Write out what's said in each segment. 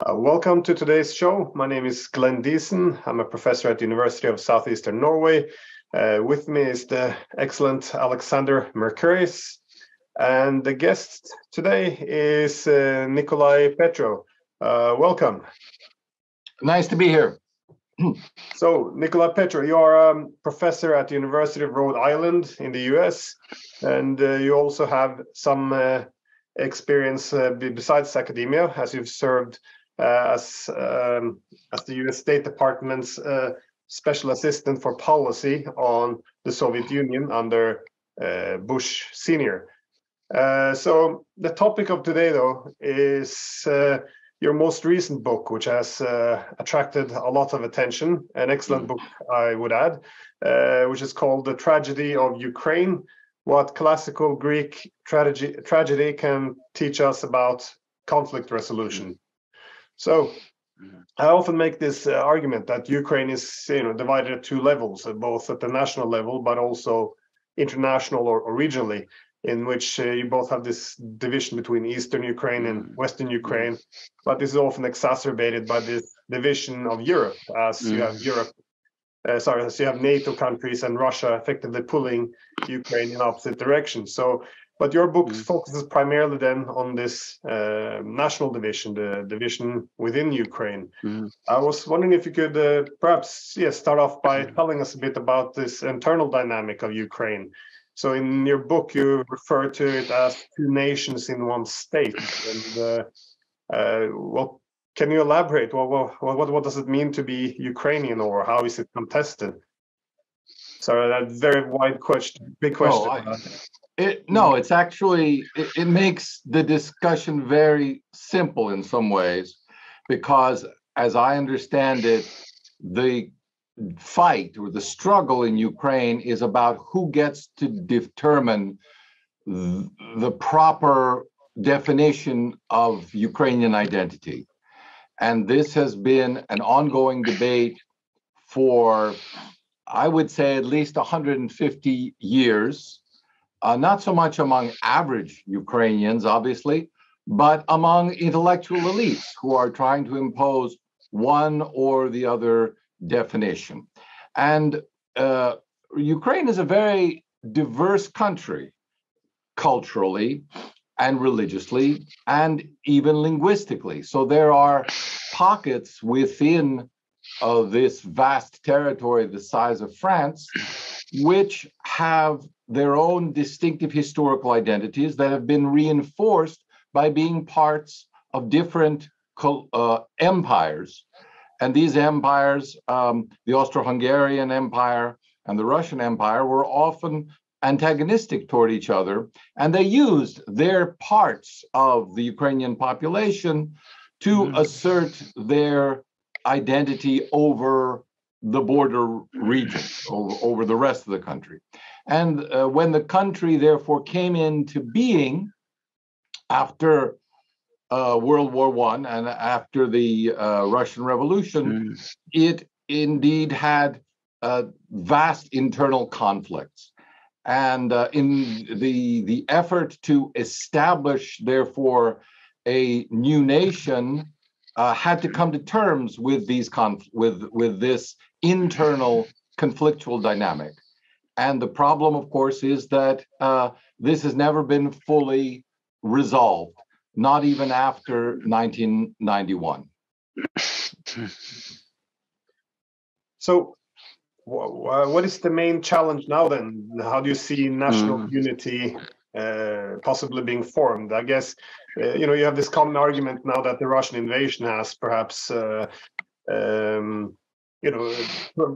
Welcome to today's show. My name is Glenn Diesen. I'm a professor at the University of Southeastern Norway. With me is the excellent Alexander Mercouris. And the guest today is Nicolai Petro. Welcome. Nice to be here. So, Nicolai Petro, you are a professor at the University of Rhode Island in the US, and you also have some experience besides academia, as you've served as the U.S. State Department's special assistant for policy on the Soviet Union under Bush Sr. So the topic of today, though, is your most recent book, which has attracted a lot of attention, an excellent book, I would add, which is called The Tragedy of Ukraine, What Classical Greek Tragedy Can Teach Us About Conflict Resolution. So I often make this argument that Ukraine is divided at two levels, both at the national level, but also international or regionally, in which you both have this division between Eastern Ukraine and Western Ukraine. But this is often exacerbated by this division of Europe, as you have as you have NATO countries and Russia effectively pulling Ukraine in opposite directions. But your book focuses primarily then on this national division, the division within Ukraine. I was wondering if you could perhaps start off by telling us a bit about this internal dynamic of Ukraine. So in your book, you refer to it as two nations in one state. And can you elaborate? What does it mean to be Ukrainian, or how is it contested? Sorry, that's a very wide question, big question. It's actually, it makes the discussion very simple in some ways, because as I understand it, the fight or the struggle in Ukraine is about who gets to determine the proper definition of Ukrainian identity. And this has been an ongoing debate for, I would say, at least 150 years. Not so much among average Ukrainians, obviously, but among intellectual elites who are trying to impose one or the other definition. And Ukraine is a very diverse country, culturally and religiously, and even linguistically. So there are pockets within this vast territory the size of France, which have their own distinctive historical identities that have been reinforced by being parts of different empires. And these empires, the Austro-Hungarian Empire and the Russian Empire, were often antagonistic toward each other, and they used their parts of the Ukrainian population to assert their identity over the border regions, over the rest of the country. And when the country therefore came into being after World War I and after the Russian Revolution, it indeed had vast internal conflicts. And in the effort to establish, therefore, a new nation, had to come to terms with these with this internal conflictual dynamic. And the problem, of course, is that this has never been fully resolved, not even after 1991. So what is the main challenge now then? How do you see national unity possibly being formed? I guess, you have this common argument now that the Russian invasion has perhaps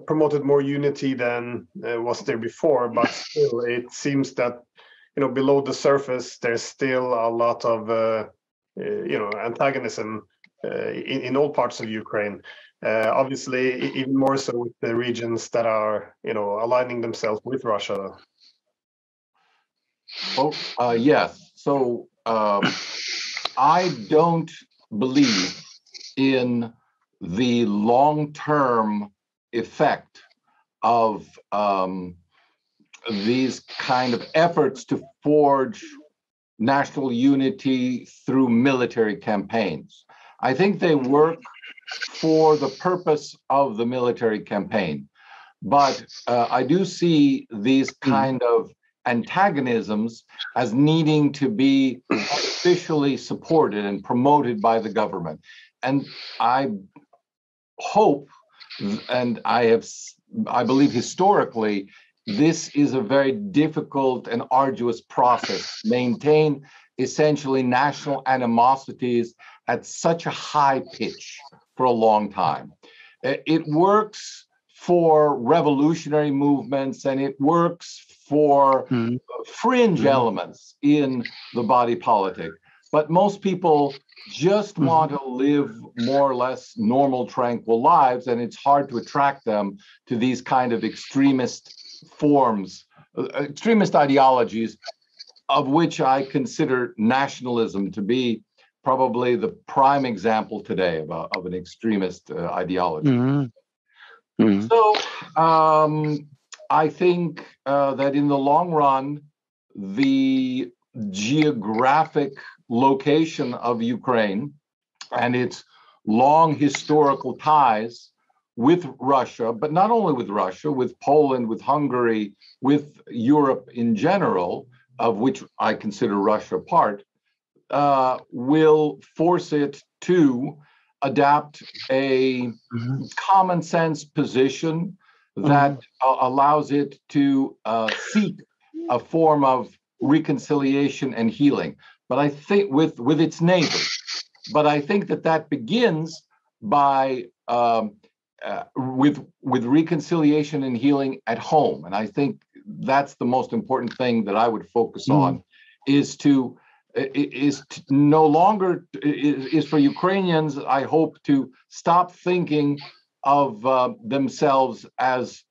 promoted more unity than was there before, but still it seems that below the surface there's still a lot of antagonism in all parts of Ukraine. Obviously, even more so with the regions that are aligning themselves with Russia. Yes. So I don't believe in the long-term effect of these kind of efforts to forge national unity through military campaigns. I think they work for the purpose of the military campaign. But I do see these kind of antagonisms as needing to be officially supported and promoted by the government. And I hope, and I believe historically, this is a very difficult and arduous process. Maintain essentially national animosities at such a high pitch for a long time. It works for revolutionary movements, and it works for fringe elements in the body politic. But most people just want to live more or less normal, tranquil lives, and it's hard to attract them to these kind of extremist forms, extremist ideologies, of which I consider nationalism to be probably the prime example today of an extremist ideology. So I think that in the long run, the geographic location of Ukraine and its long historical ties with Russia, but not only with Russia, with Poland, with Hungary, with Europe in general, of which I consider Russia part, will force it to adapt a common sense position that allows it to seek a form of reconciliation and healing. But I think with its neighbors. But I think that begins by with reconciliation and healing at home. And I think that's the most important thing that I would focus on, is no longer for Ukrainians, I hope, to stop thinking of themselves as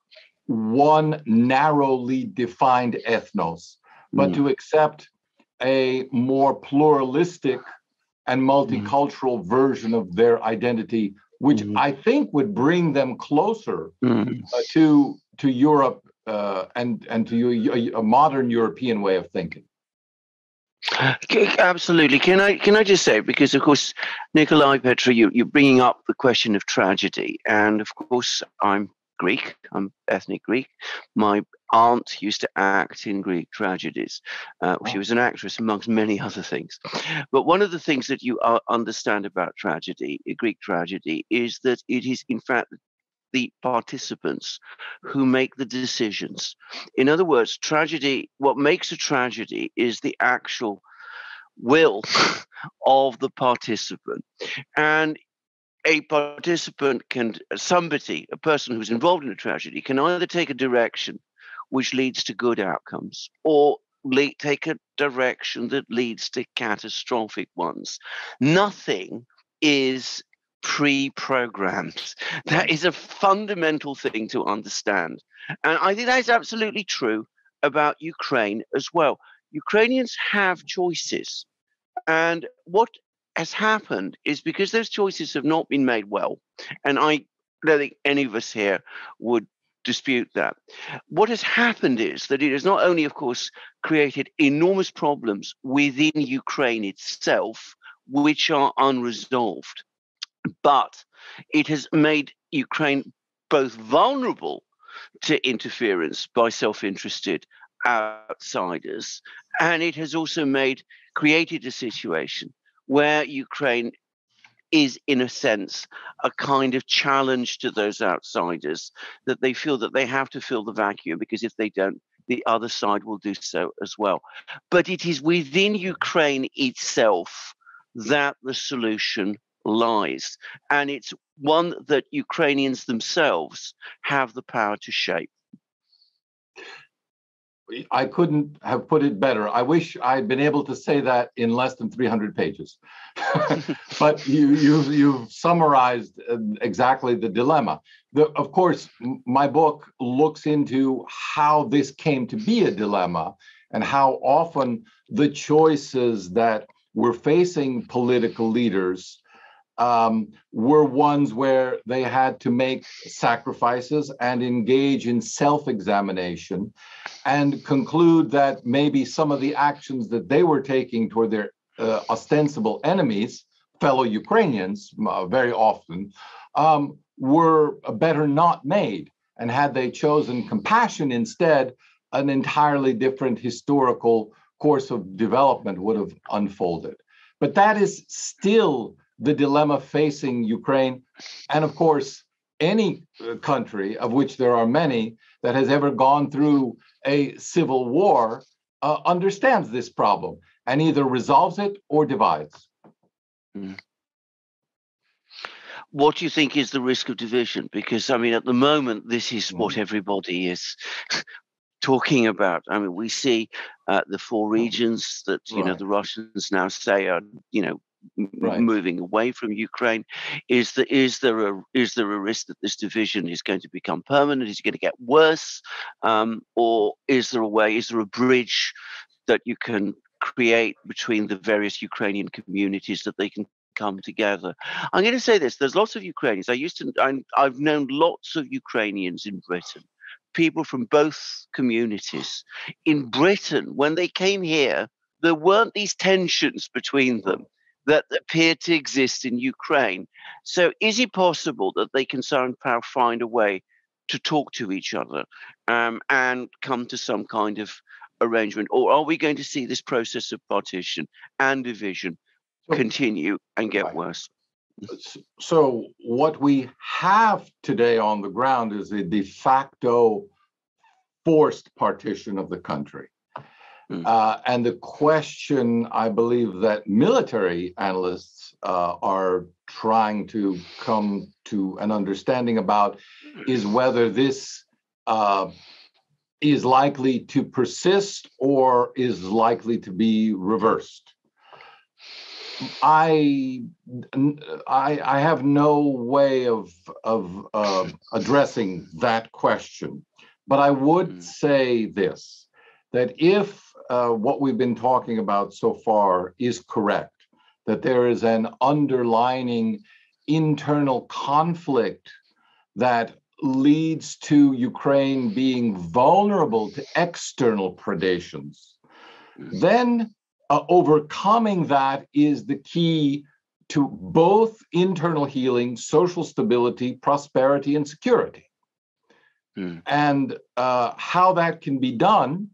one narrowly defined ethnos, but to accept a more pluralistic and multicultural version of their identity, which I think would bring them closer to Europe and to a modern European way of thinking. Absolutely. Can I just say, because of course, Nicolai Petro, you're bringing up the question of tragedy, and of course, I'm Greek. I'm ethnic Greek. My aunt used to act in Greek tragedies. She was an actress, amongst many other things. But one of the things that you understand about tragedy, Greek tragedy, is that it is, in fact, the participants who make the decisions. In other words, tragedy, what makes a tragedy is the actual will of the participant. And a participant a person who's involved in a tragedy can either take a direction which leads to good outcomes, or take a direction that leads to catastrophic ones. Nothing is pre-programmed. That is a fundamental thing to understand. And I think that is absolutely true about Ukraine as well. Ukrainians have choices. And what has happened is, because those choices have not been made well, and I don't think any of us here would dispute that. What has happened is that it has not only, of course, created enormous problems within Ukraine itself, which are unresolved, but it has made Ukraine both vulnerable to interference by self-interested outsiders, and it has also created a situation where Ukraine is, in a sense, a kind of challenge to those outsiders, that they feel that they have to fill the vacuum, because if they don't, the other side will do so as well. But it is within Ukraine itself that the solution lies, and it's one that Ukrainians themselves have the power to shape. I couldn't have put it better. I wish I'd been able to say that in less than 300 pages. But you've summarized exactly the dilemma. Of course, my book looks into how this came to be a dilemma, and how often the choices that were facing political leaders were ones where they had to make sacrifices and engage in self-examination, and conclude that maybe some of the actions that they were taking toward their ostensible enemies, fellow Ukrainians very often were better not made. And had they chosen compassion instead, an entirely different historical course of development would have unfolded. But that is still the dilemma facing Ukraine. And of course, any country, of which there are many, that has ever gone through a civil war understands this problem and either resolves it or divides. Mm. What do you think is the risk of division? Because, I mean, at the moment, this is what everybody is talking about. I mean, we see the four regions that, you know, the Russians now say are, you know, moving away from Ukraine. Is there a risk that this division is going to become permanent? Is it going to get worse? Or is there a bridge that you can create between the various Ukrainian communities that they can come together? I'm going to say this: there's lots of Ukrainians. I've known lots of Ukrainians in Britain, people from both communities. In Britain, when they came here, there weren't these tensions between them that appeared to exist in Ukraine. So is it possible that they can somehow find a way to talk to each other and come to some kind of arrangement? Or are we going to see this process of partition and division continue and get worse? So what we have today on the ground is a de facto forced partition of the country. And the question, I believe, that military analysts are trying to come to an understanding about is whether this is likely to persist or is likely to be reversed. I have no way of addressing that question, but I would say this, that if what we've been talking about so far is correct, that there is an underlying internal conflict that leads to Ukraine being vulnerable to external predations, then overcoming that is the key to both internal healing, social stability, prosperity, and security. And how that can be done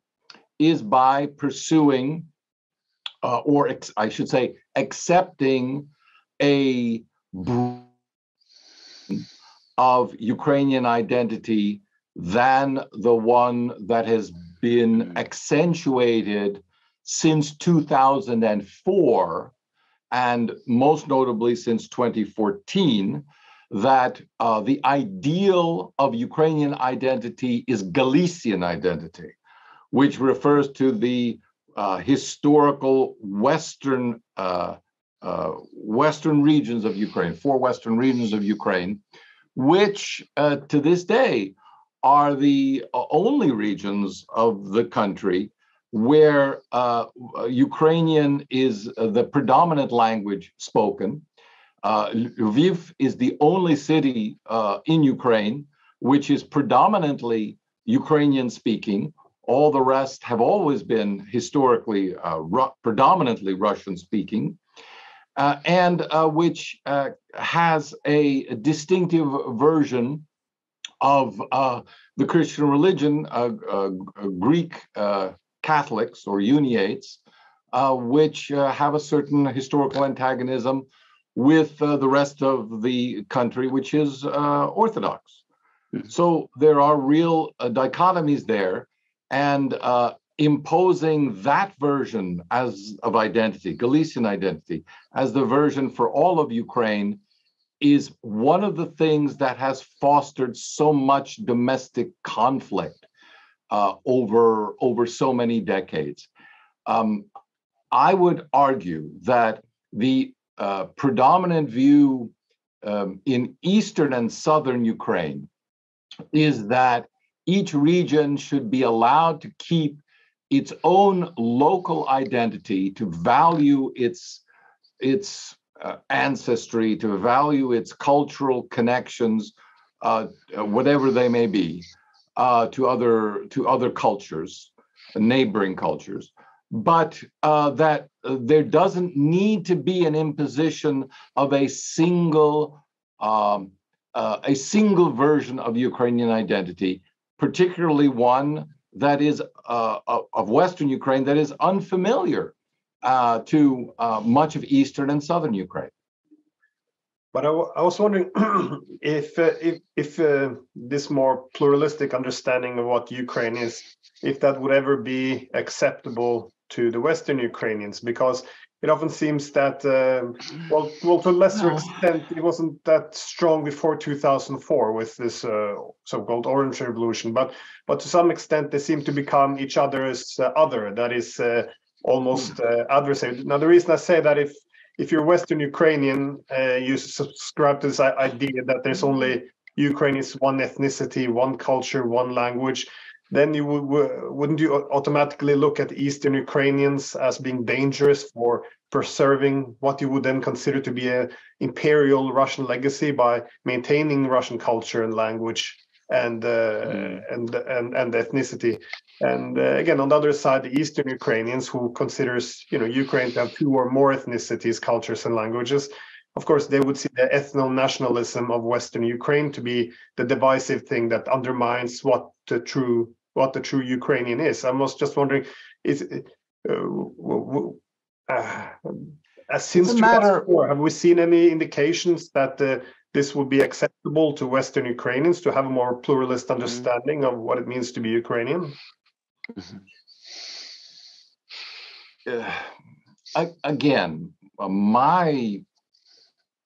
is by pursuing, I should say, accepting a of Ukrainian identity than the one that has been accentuated since 2004, and most notably since 2014, that the ideal of Ukrainian identity is Galician identity, which refers to the historical Western regions of Ukraine, 4 Western regions of Ukraine, which to this day are the only regions of the country where Ukrainian is the predominant language spoken. Lviv is the only city in Ukraine which is predominantly Ukrainian speaking. All the rest have always been historically predominantly Russian speaking, and which has a distinctive version of the Christian religion, Greek Catholics or Uniates, which have a certain historical antagonism with the rest of the country, which is Orthodox. So there are real dichotomies there, and imposing that version of identity, Galician identity, as the version for all of Ukraine is one of the things that has fostered so much domestic conflict over so many decades. I would argue that the predominant view in eastern and southern Ukraine is that each region should be allowed to keep its own local identity, to value its ancestry, to value its cultural connections, whatever they may be, to other cultures, neighboring cultures, but that there doesn't need to be an imposition of a single version of Ukrainian identity, particularly one that is of Western Ukraine that is unfamiliar to much of Eastern and Southern Ukraine. But I was wondering if this more pluralistic understanding of what Ukraine is, if that would ever be acceptable to the Western Ukrainians, because it often seems that, well, to a lesser extent, it wasn't that strong before 2004 with this so-called Orange Revolution, but to some extent they seem to become each other's other, that is almost adversary. Now, the reason I say that, if you're Western Ukrainian, you subscribe to this idea that there's only Ukraine is one ethnicity, one culture, one language, then you wouldn't you automatically look at Eastern Ukrainians as being dangerous for preserving what you would then consider to be an imperial Russian legacy by maintaining Russian culture and language and ethnicity? And again, on the other side, the Eastern Ukrainians, who considers Ukraine to have two or more ethnicities, cultures, and languages, of course, they would see the ethno-nationalism of Western Ukraine to be the divisive thing that undermines what the true Ukrainian is. I was just wondering, since 2004, have we seen any indications that this would be acceptable to Western Ukrainians to have a more pluralist understanding of what it means to be Ukrainian? Again, my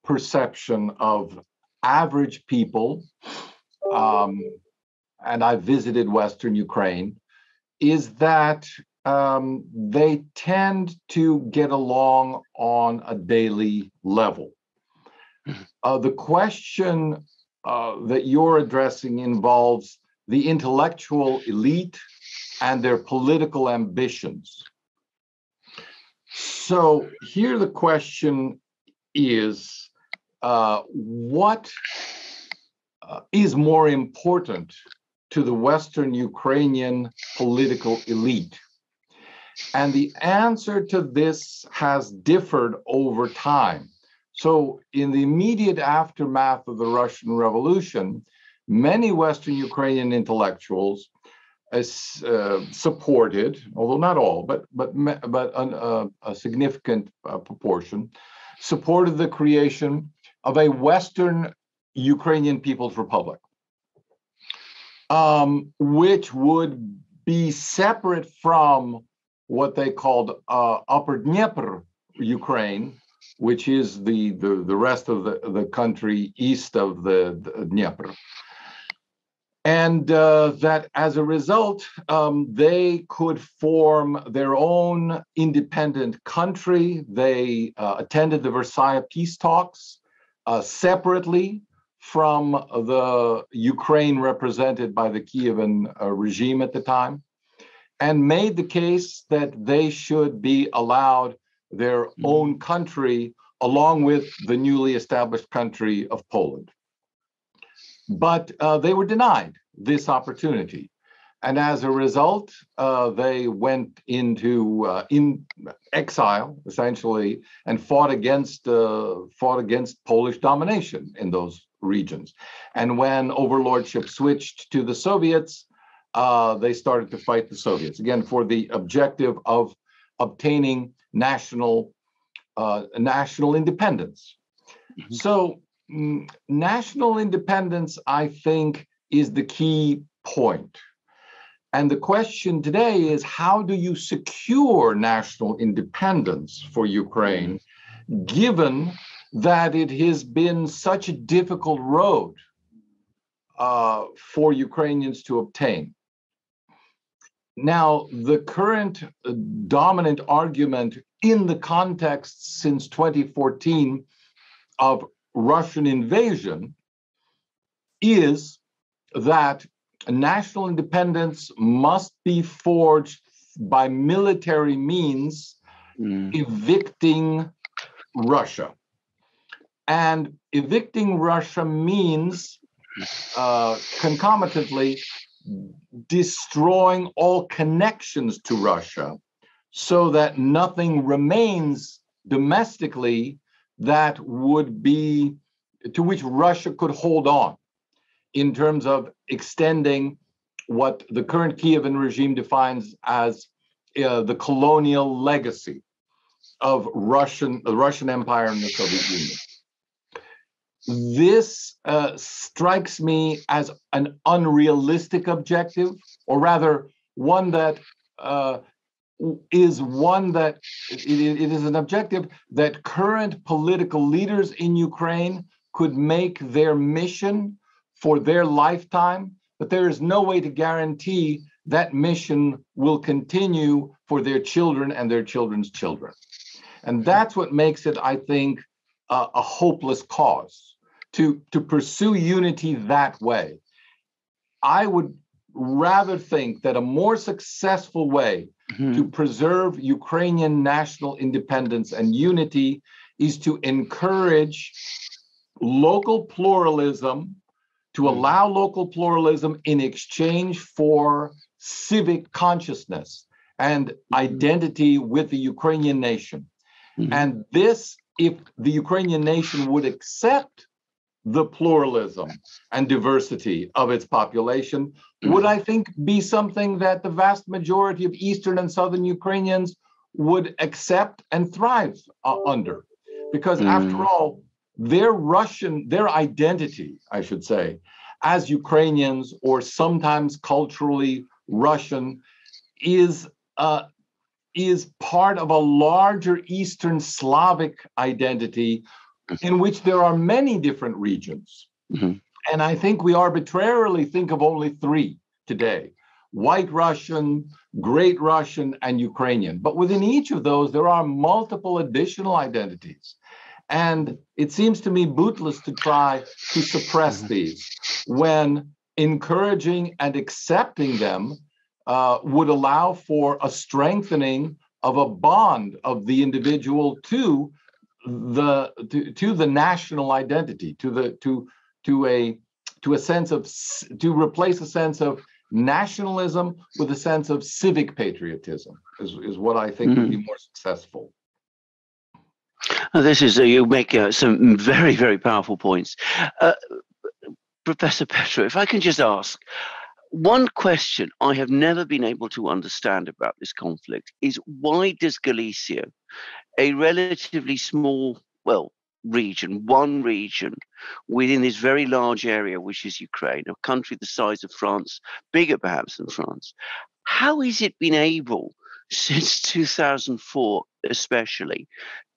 perception of average people, and I visited Western Ukraine, is that they tend to get along on a daily level. The question that you're addressing involves the intellectual elite and their political ambitions. So here the question is, what is more important to the Western Ukrainian political elite? And the answer to this has differed over time. So in the immediate aftermath of the Russian Revolution, many Western Ukrainian intellectuals supported, although not all, but a significant proportion, supported the creation of a Western Ukrainian People's Republic, which would be separate from what they called Upper Dnieper Ukraine, which is the rest of the country east of the Dnieper. And that as a result, they could form their own independent country. They attended the Versailles peace talks separately from the Ukraine represented by the Kievan regime at the time, and made the case that they should be allowed their own country along with the newly established country of Poland. But they were denied this opportunity. And as a result, they went into in exile, essentially, and fought against Polish domination in those regions. And when overlordship switched to the Soviets, they started to fight the Soviets, again, for the objective of obtaining national independence. Mm-hmm. So national independence, I think, is the key point. And the question today is, how do you secure national independence for Ukraine, given that it has been such a difficult road for Ukrainians to obtain? Now, the current dominant argument in the context since 2014 of Russian invasion is that national independence must be forged by military means, evicting Russia. And evicting Russia means concomitantly destroying all connections to Russia so that nothing remains domestically that would be, to which Russia could hold on in terms of extending what the current Kievan regime defines as the colonial legacy of the Russian Empire and the Soviet Union. This strikes me as an unrealistic objective, or rather one that is an objective that current political leaders in Ukraine could make their mission for their lifetime, but there is no way to guarantee that mission will continue for their children and their children's children. And that's what makes it, I think, a hopeless cause to pursue unity that way. I would rather think that a more successful way to preserve Ukrainian national independence and unity is to encourage local pluralism, to allow local pluralism in exchange for civic consciousness and identity with the Ukrainian nation. And this, if the Ukrainian nation would accept the pluralism and diversity of its population, would, I think, be something that the vast majority of Eastern and Southern Ukrainians would accept and thrive under. Because after all, their identity, I should say, as Ukrainians or sometimes culturally Russian, is part of a larger Eastern Slavic identity in which there are many different regions. And I think we arbitrarily think of only three today: White Russian, Great Russian, and Ukrainian. But within each of those, there are multiple additional identities. And it seems to me bootless to try to suppress these when encouraging and accepting them would allow for a strengthening of a bond of the individual to the national identity, to replace a sense of nationalism with a sense of civic patriotism is what I think would be more successful. This is you make some very, very powerful points. Professor Petro, if I can just ask, one question I have never been able to understand about this conflict is, why does Galicia, a relatively small, one region within this very large area, which is Ukraine, a country the size of France, bigger perhaps than France, how has it been able, since 2004 especially,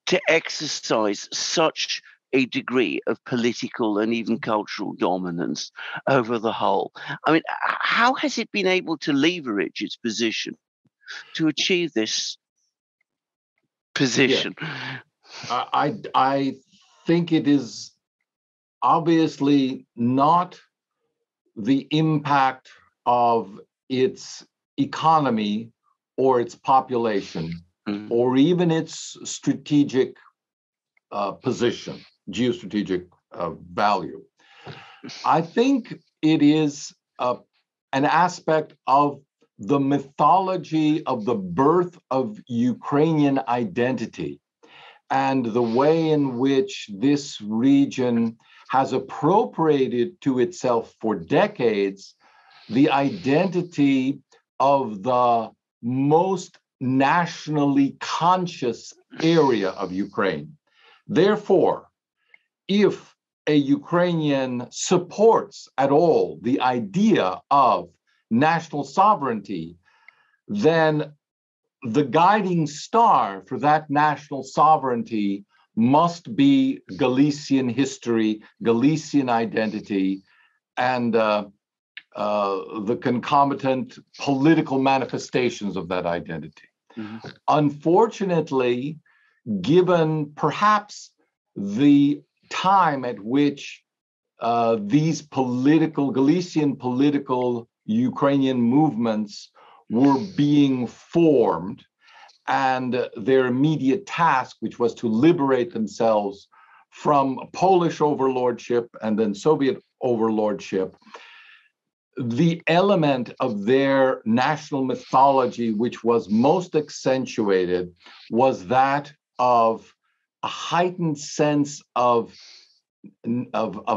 to exercise such a degree of political and even cultural dominance over the whole? I mean, how has it been able to leverage its position to achieve this position? Yeah. I think it is obviously not the impact of its economy or its population or even its strategic position, geostrategic value. I think it is an aspect of the mythology of the birth of Ukrainian identity and the way in which this region has appropriated to itself for decades the identity of the most nationally conscious area of Ukraine. Therefore, if a Ukrainian supports at all the idea of national sovereignty, then the guiding star for that national sovereignty must be Galician history, Galician identity, and the concomitant political manifestations of that identity. Unfortunately, given perhaps the time at which these Galician political Ukrainian movements were being formed, and their immediate task, which was to liberate themselves from Polish overlordship and then Soviet overlordship, the element of their national mythology which was most accentuated was that of a heightened sense of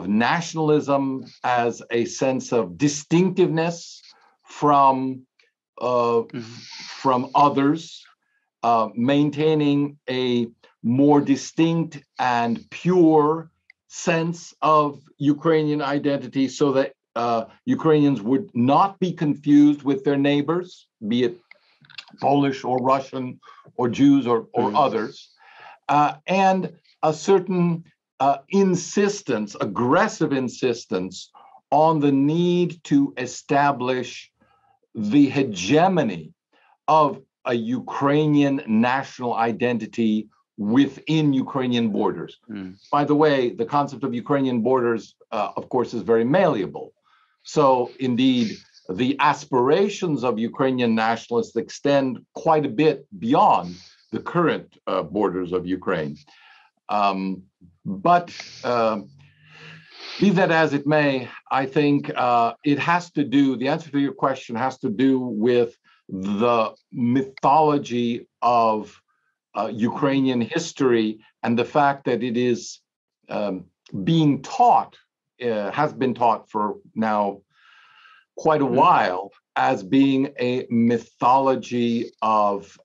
nationalism as a sense of distinctiveness from others, maintaining a more distinct and pure sense of Ukrainian identity, so that Ukrainians would not be confused with their neighbors, be it Polish or Russian or Jews or others, and a certain insistence, aggressive insistence on the need to establish the hegemony of a Ukrainian national identity within Ukrainian borders. By the way, the concept of Ukrainian borders, of course, is very malleable. So indeed, the aspirations of Ukrainian nationalists extend quite a bit beyond the current borders of Ukraine. But be that as it may, I think it has to do, the answer to your question has to do with the mythology of Ukrainian history and the fact that it is being taught, has been taught for now quite a while, as being a mythology of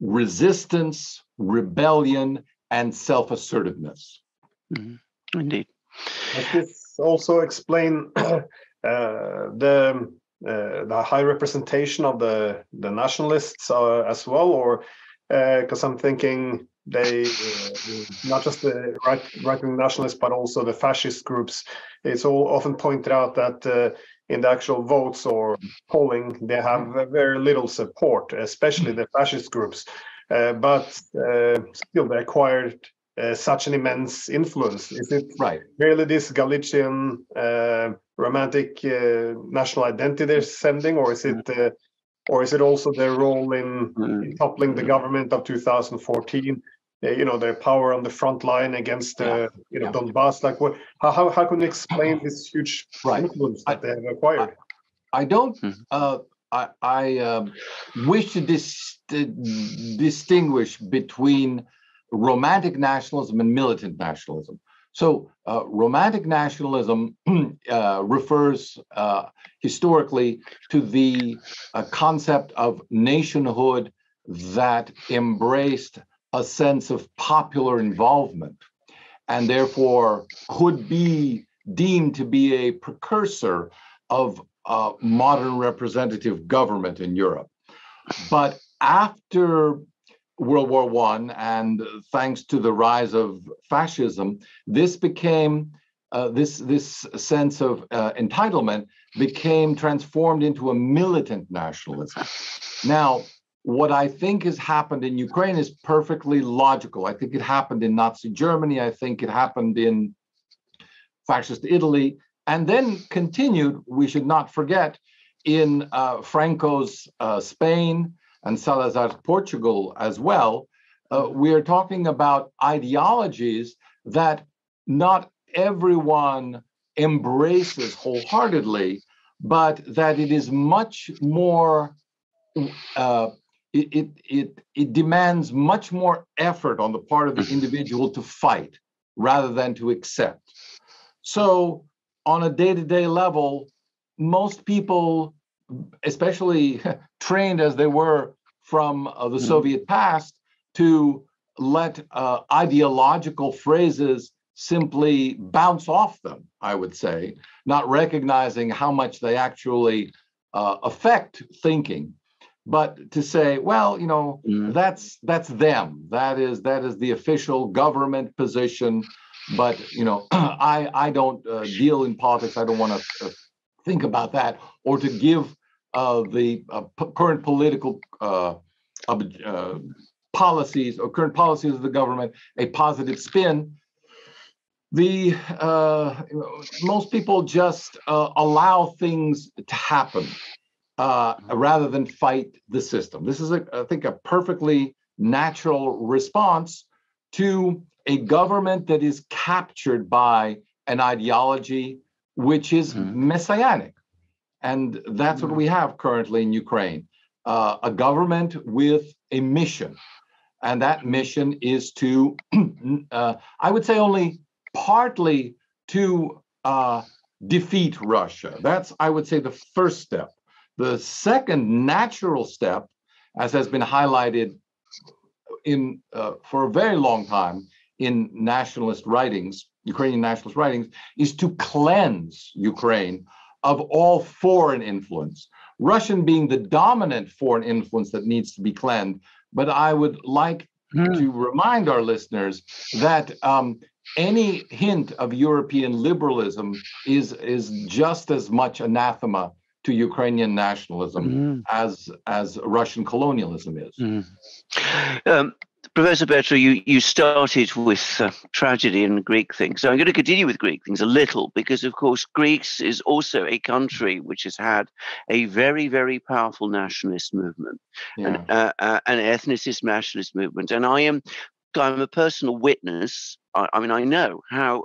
resistance, rebellion, and self-assertiveness. Indeed. Does this also explain the high representation of the nationalists as well, or because I'm thinking they not just the right-wing nationalists but also the fascist groups. It's all often pointed out that in the actual votes or polling they have very little support, especially the fascist groups, but still they acquired such an immense influence. Is it really this Galician romantic national identity they're sending, or is it also their role in toppling the government of 2014? Their power on the front line against Donbass. Like, what? How can you explain this huge influence that they have acquired? I don't. I wish to distinguish between romantic nationalism and militant nationalism. So romantic nationalism refers historically to the concept of nationhood that embraced a sense of popular involvement and therefore could be deemed to be a precursor of modern representative government in Europe. But after World War I, and thanks to the rise of fascism, this became this sense of entitlement became transformed into a militant nationalism. Now, what I think has happened in Ukraine is perfectly logical. I think it happened in Nazi Germany. I think it happened in fascist Italy, and then continued, we should not forget, in Franco's Spain and Salazar's Portugal as well. We are talking about ideologies that not everyone embraces wholeheartedly, but that it is much more, it demands much more effort on the part of the individual to fight rather than to accept. So on a day-to-day level, most people, especially trained as they were from the Soviet past, to let ideological phrases simply bounce off them, I would say, not recognizing how much they actually affect thinking. But to say, well, that's them. That is the official government position. But I don't deal in politics. I don't want to think about that, or to give the current political policies or current policies of the government a positive spin. Most people just allow things to happen rather than fight the system. This is, I think, a perfectly natural response to a government that is captured by an ideology which is messianic, And that's what we have currently in Ukraine, a government with a mission. And that mission is to, I would say only partly to defeat Russia. That's, I would say, the first step. The second natural step, as has been highlighted in for a very long time in nationalist writings, Ukrainian nationalist writings, is to cleanse Ukraine of all foreign influence. Russian being the dominant foreign influence that needs to be cleansed. But I would like to remind our listeners that any hint of European liberalism is just as much anathema to Ukrainian nationalism as Russian colonialism is. Professor Petro, you started with tragedy and Greek things. So I'm going to continue with Greek things a little because, of course, Greece is also a country which has had a very, very powerful nationalist movement, an ethnicist nationalist movement. And I'm a personal witness. I mean, I know how,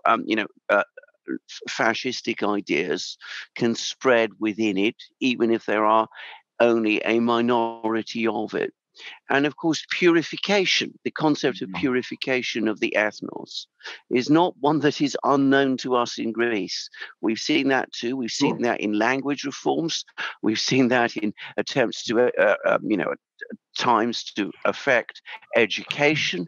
fascistic ideas can spread within it, even if there are only a minority of it. And of course, purification, the concept of purification of the ethnos, is not one that is unknown to us in Greece. We've seen that too. We've seen that in language reforms. We've seen that in attempts to, at times to affect education.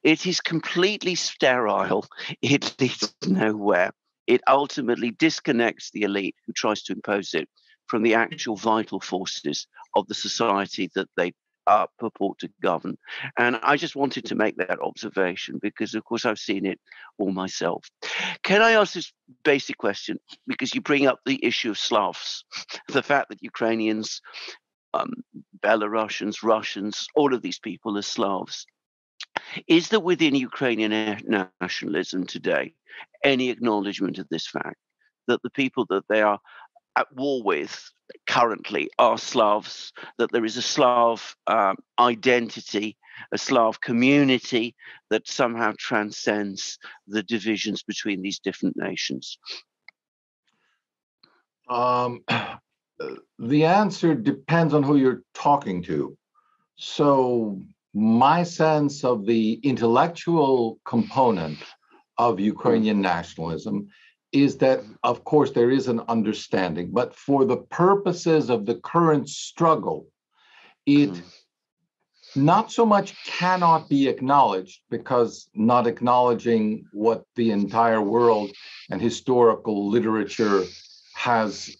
It is completely sterile. It leads nowhere. It ultimately disconnects the elite who tries to impose it from the actual vital forces of the society that they purport to govern. And I just wanted to make that observation because, of course, I've seen it all myself. Can I ask this basic question? Because you bring up the issue of Slavs, the fact that Ukrainians, Belarusians, Russians, all of these people are Slavs. Is there within Ukrainian nationalism today any acknowledgement of this fact, that the people that they are at war with currently are Slavs, that there is a Slav identity, a Slav community that somehow transcends the divisions between these different nations? The answer depends on who you're talking to. So my sense of the intellectual component of Ukrainian nationalism is that, of course, there is an understanding, but for the purposes of the current struggle, it not so much cannot be acknowledged, because not acknowledging what the entire world and historical literature has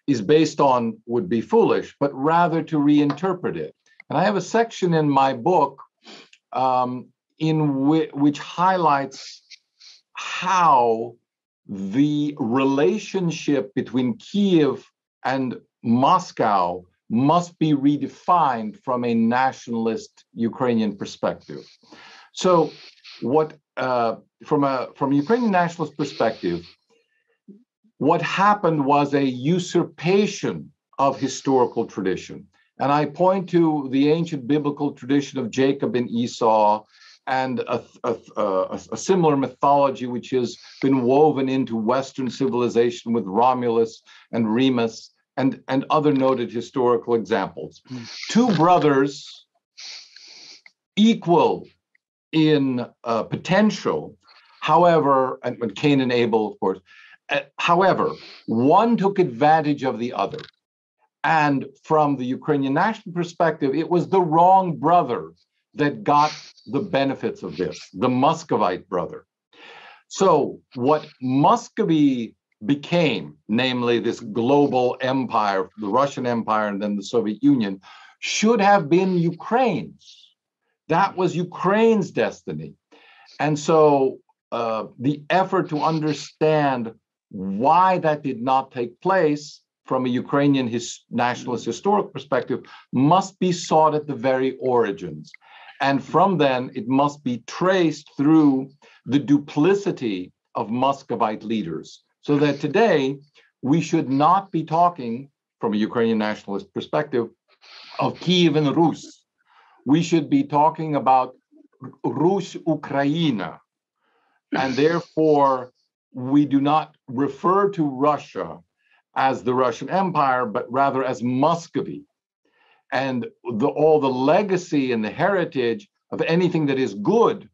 is based on would be foolish, but rather to reinterpret it. And I have a section in my book which highlights how the relationship between Kiev and Moscow must be redefined from a nationalist Ukrainian perspective. So, what from a Ukrainian nationalist perspective, what happened was a usurpation of historical tradition. And I point to the ancient biblical tradition of Jacob and Esau, and a similar mythology which has been woven into Western civilization with Romulus and Remus and other noted historical examples. Two brothers equal in potential, however, and Cain and Abel, of course, however, one took advantage of the other. And from the Ukrainian national perspective, it was the wrong brother that got the benefits of this, the Muscovite brother. So what Muscovy became, namely this global empire, the Russian Empire and then the Soviet Union, should have been Ukraine's. That was Ukraine's destiny. And so the effort to understand why that did not take place from a Ukrainian nationalist historic perspective must be sought at the very origins. And from then, it must be traced through the duplicity of Muscovite leaders. So that today, we should not be talking, from a Ukrainian nationalist perspective, of Kiev and Rus. We should be talking about Rus Ukraina. And therefore, we do not refer to Russia as the Russian Empire, but rather as Muscovy. And all the legacy and the heritage of anything that is good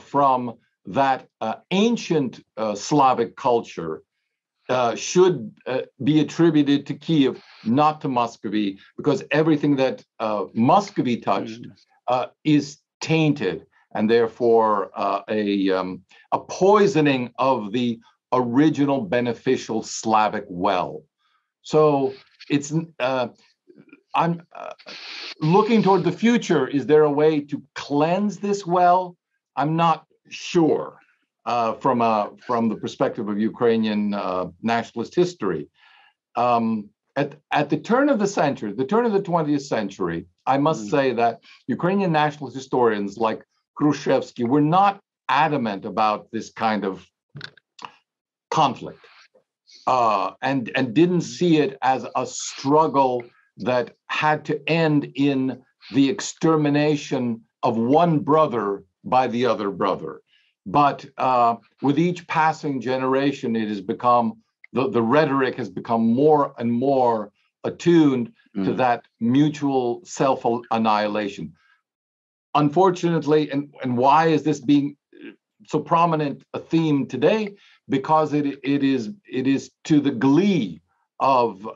from that ancient Slavic culture should be attributed to Kiev, not to Muscovy, because everything that Muscovy touched is tainted, and therefore a poisoning of the original beneficial Slavic well. So it's I'm looking toward the future. Is there a way to cleanse this well? I'm not sure from the perspective of Ukrainian nationalist history. At the turn of the century, the turn of the 20th century, I must say that Ukrainian nationalist historians like Khrushchevsky were not adamant about this kind of conflict and didn't see it as a struggle that had to end in the extermination of one brother by the other brother. But with each passing generation, it has become, the rhetoric has become more and more attuned to that mutual self-annihilation. Unfortunately, and why is this being so prominent a theme today? Because it is to the glee of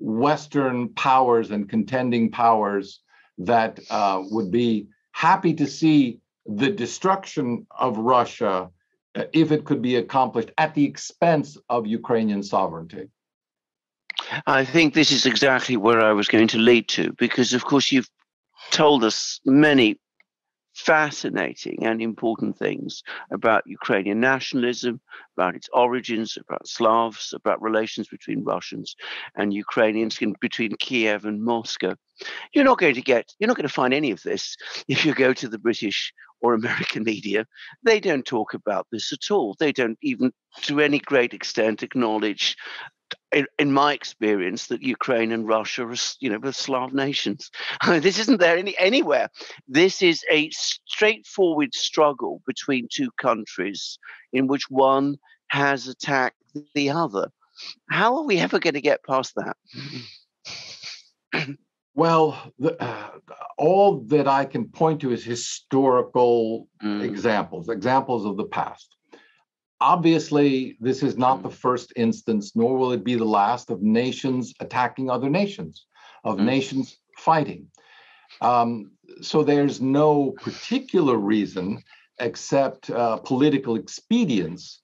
Western powers and contending powers that would be happy to see the destruction of Russia if it could be accomplished at the expense of Ukrainian sovereignty. I think this is exactly where I was going to lead to, because of course you've told us many fascinating and important things about Ukrainian nationalism, about its origins, about Slavs, about relations between Russians and Ukrainians, between Kiev and Moscow. You're not going to find any of this if you go to the British or American media. They don't talk about this at all. They don't even, to any great extent, acknowledge, in my experience, that Ukraine and Russia are, the Slav nations. I mean, this isn't there anywhere. This is a straightforward struggle between two countries in which one has attacked the other. How are we ever going to get past that? Well, all that I can point to is historical examples of the past. Obviously, this is not the first instance, nor will it be the last, of nations attacking other nations, of nations fighting. So there's no particular reason except political expedience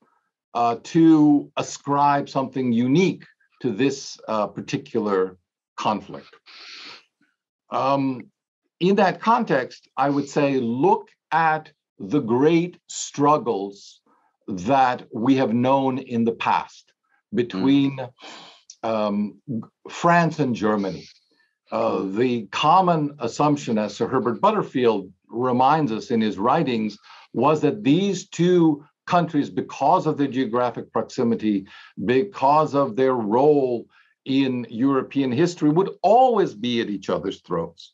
to ascribe something unique to this particular conflict. In that context, I would say look at the great struggles that we have known in the past between France and Germany. The common assumption, as Sir Herbert Butterfield reminds us in his writings, was that these two countries, because of their geographic proximity, because of their role in European history, would always be at each other's throats.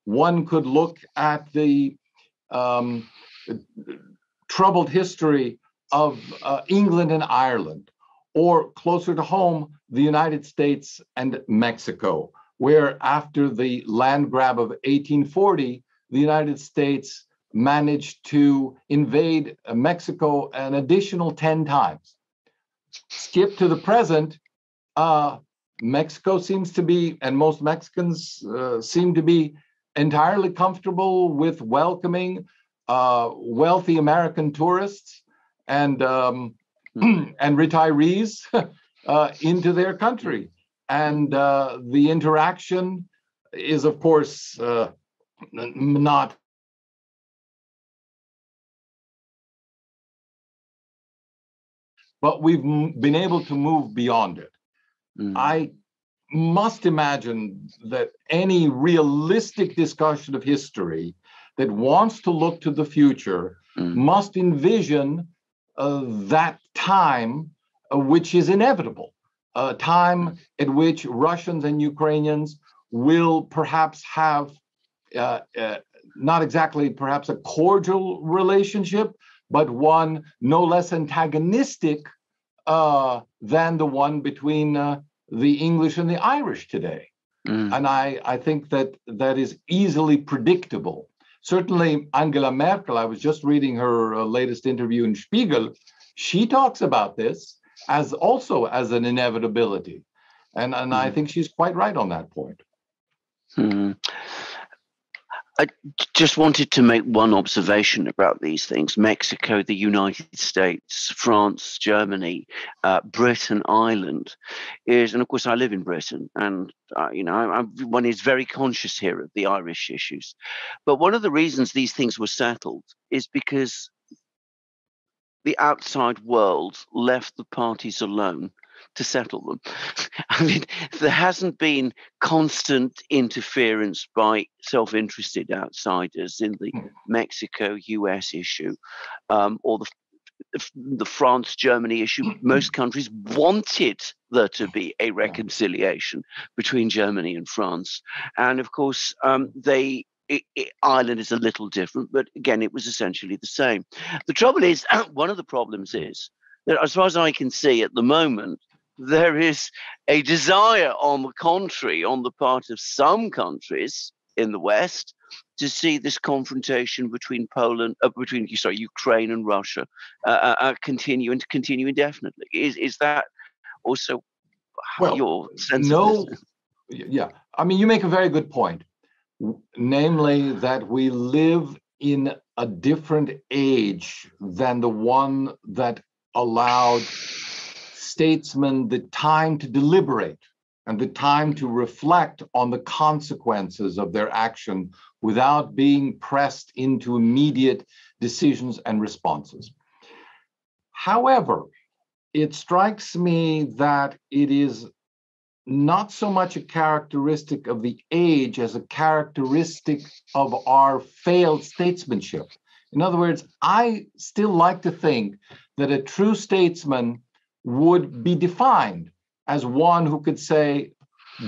One could look at the troubled history of England and Ireland, or closer to home, the United States and Mexico, where after the land grab of 1840, the United States managed to invade Mexico an additional 10 times. Skip to the present, Mexico seems to be, and most Mexicans seem to be entirely comfortable with welcoming wealthy American tourists and retirees into their country. And the interaction is, of course, not but we've been able to move beyond it. I must imagine that any realistic discussion of history that wants to look to the future must envision that time which is inevitable, a time at which Russians and Ukrainians will perhaps have not exactly perhaps a cordial relationship, but one no less antagonistic than the one between the English and the Irish today. And I think that is easily predictable. Certainly, Angela Merkel, I was just reading her latest interview in Spiegel. She talks about this as an inevitability. And I think she's quite right on that point. I just wanted to make one observation about these things. Mexico, the United States, France, Germany, Britain, Ireland and of course I live in Britain, and one is very conscious here of the Irish issues. But one of the reasons these things were settled is because the outside world left the parties alone to settle them. I mean, there hasn't been constant interference by self-interested outsiders in the Mexico-US issue, or the France-Germany issue. Most countries wanted there to be a reconciliation between Germany and France. And of course, Ireland is a little different, but again, it was essentially the same. The trouble is, one of the problems is that as far as I can see at the moment, there is a desire, on the contrary, on the part of some countries in the West, to see this confrontation between Ukraine and Russia continue indefinitely. Is that also your sense of this? Yeah, I mean, you make a very good point, namely that we live in a different age than the one that allowed statesmen the time to deliberate and the time to reflect on the consequences of their action without being pressed into immediate decisions and responses. However, it strikes me that it is not so much a characteristic of the age as a characteristic of our failed statesmanship. In other words, I still like to think that a true statesman would be defined as one who could say,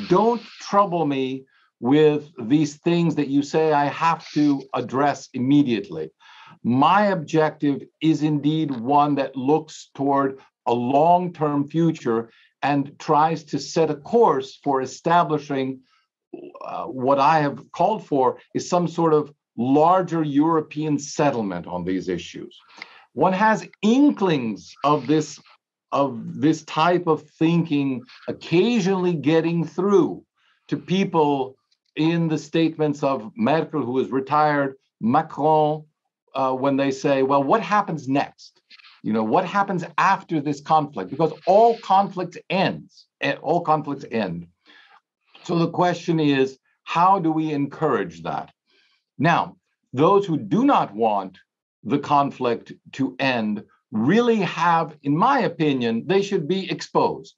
don't trouble me with these things that you say I have to address immediately. My objective is indeed one that looks toward a long-term future and tries to set a course for establishing what I have called for is some sort of larger European settlement on these issues. One has inklings of this type of thinking occasionally getting through to people in the statements of Merkel, who is retired, Macron, when they say, well, what happens next? What happens after this conflict? Because all conflicts end. So the question is, how do we encourage that? Now, those who do not want the conflict to end really have, in my opinion, they should be exposed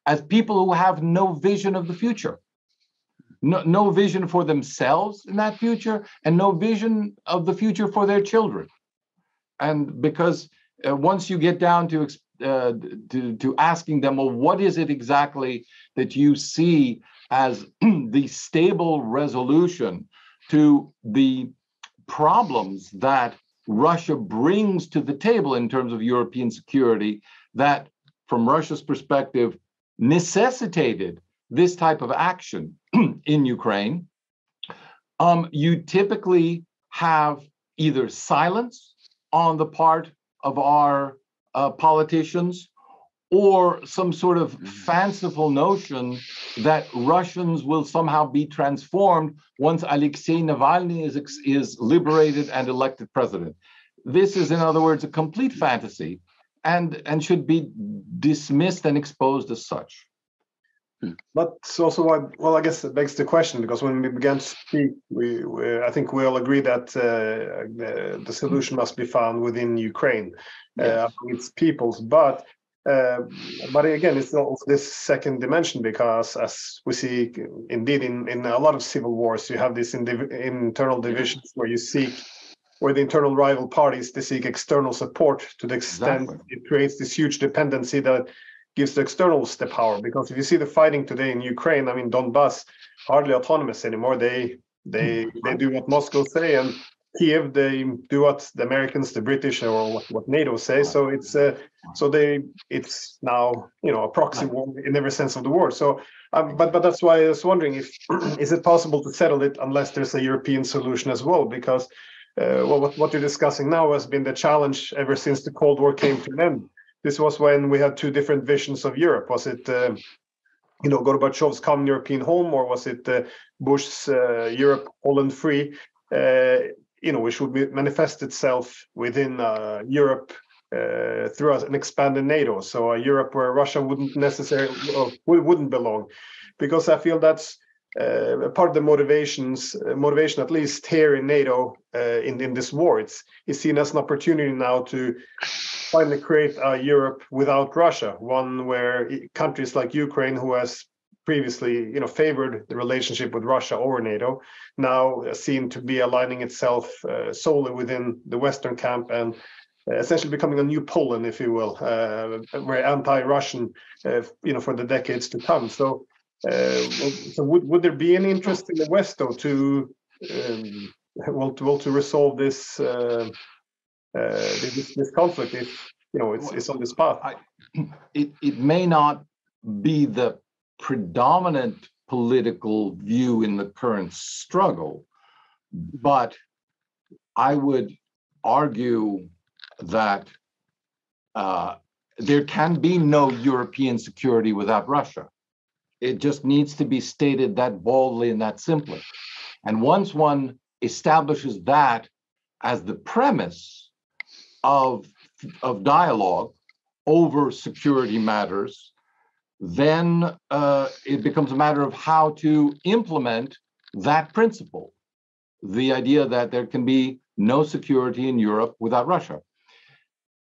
as people who have no vision of the future, no vision for themselves in that future, and no vision of the future for their children. And because once you get down to asking them, well, what is it exactly that you see as the stable resolution to the problems that Russia brings to the table in terms of European security, that from Russia's perspective necessitated this type of action in Ukraine, you typically have either silence on the part of our politicians or some sort of fanciful notion that Russians will somehow be transformed once Alexei Navalny is liberated and elected president. This is, in other words, a complete fantasy and should be dismissed and exposed as such. But also what, well, I guess it begs the question, because when we began to speak, I think we all agree that the solution must be found within Ukraine, Yes. its peoples. But again, it's also this second dimension, because as we see indeed in a lot of civil wars, you have these internal divisions where the internal rival parties, they seek external support to the extent it creates this huge dependency that gives the externals the power. Because if you see the fighting today in Ukraine, I mean, Donbass hardly autonomous anymore. They do what Moscow say, and Kiev, they do what the Americans, the British, or what NATO say. So it's now a proxy war in every sense of the word. So, but that's why I was wondering if is it possible to settle it unless there's a European solution as well? Because what you're discussing now has been the challenge ever since the Cold War came to an end. This was when we had two different visions of Europe. Was it Gorbachev's common European home, or was it Bush's Europe, Poland free? Which would manifest itself within Europe through an expanded NATO. So a Europe where Russia wouldn't necessarily wouldn't belong, because I feel that's part of the motivation, at least here in NATO, in this war. It's seen as an opportunity now to finally create a Europe without Russia, one where countries like Ukraine, who has previously favored the relationship with Russia over NATO, now seen to be aligning itself solely within the Western camp and essentially becoming a new Poland, if you will, where anti-Russian, for the decades to come. So would there be any interest in the West, though, to resolve this this conflict if it's on this path? It may not be the predominant political view in the current struggle, but I would argue that there can be no European security without Russia. It just needs to be stated that boldly and that simply. And once one establishes that as the premise of dialogue over security matters, then it becomes a matter of how to implement that principle, the idea that there can be no security in Europe without Russia.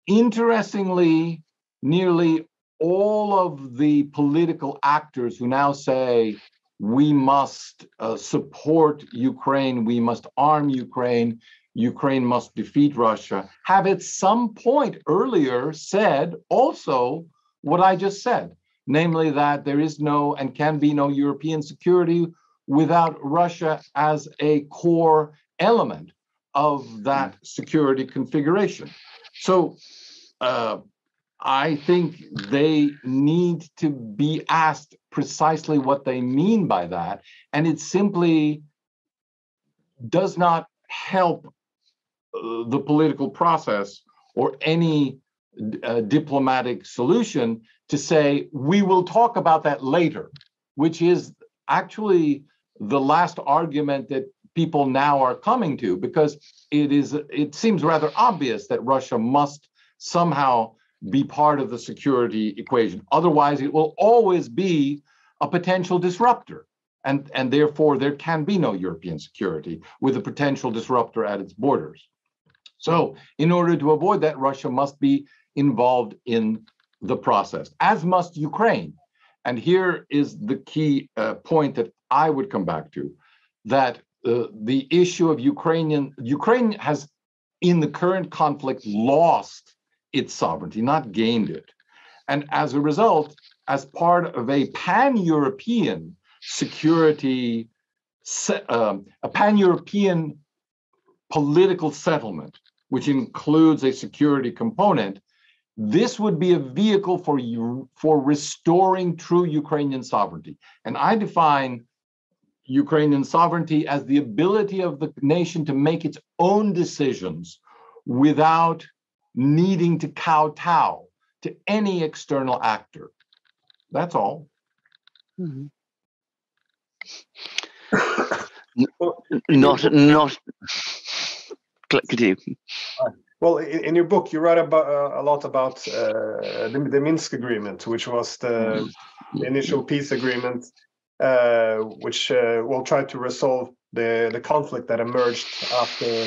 Interestingly, nearly all of the political actors who now say we must support Ukraine, we must arm Ukraine, Ukraine must defeat Russia, have at some point earlier said also what I just said, namely that there is no and can be no European security without Russia as a core element of that security configuration. So I think they need to be asked precisely what they mean by that, and it simply does not help the political process or any diplomatic solution to say, we will talk about that later, which is actually the last argument that people now are coming to, because it seems rather obvious that Russia must somehow be part of the security equation. Otherwise, it will always be a potential disruptor. And therefore, there can be no European security with a potential disruptor at its borders. So in order to avoid that, Russia must be involved in the process, as must Ukraine. And here is the key point that I would come back to, that the issue of Ukraine has, in the current conflict, lost its sovereignty, not gained it. And as a result, as part of a pan-European security, a pan-European political settlement, which includes a security component, this would be a vehicle for restoring true Ukrainian sovereignty. And I define Ukrainian sovereignty as the ability of the nation to make its own decisions without needing to kowtow to any external actor. That's all. Mm-hmm. Not. Continue. Well, in your book, you write about a lot about the Minsk Agreement, which was the initial peace agreement, which will try to resolve the conflict that emerged after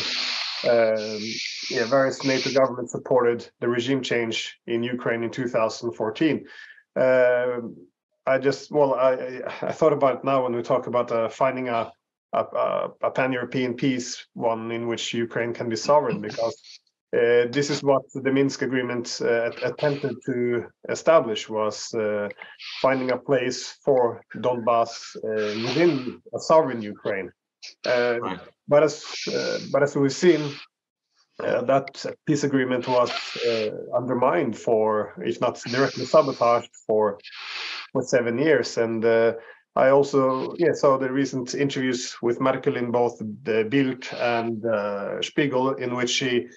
various NATO governments supported the regime change in Ukraine in 2014. I thought about it now when we talk about finding a pan-European peace, one in which Ukraine can be sovereign, because this is what the Minsk Agreement attempted to establish, was finding a place for Donbass within a sovereign Ukraine. Right. but as we've seen, that peace agreement was undermined for, if not directly sabotaged, for 7 years. And I also saw the recent interviews with Merkel in both the Bild and Spiegel, in which she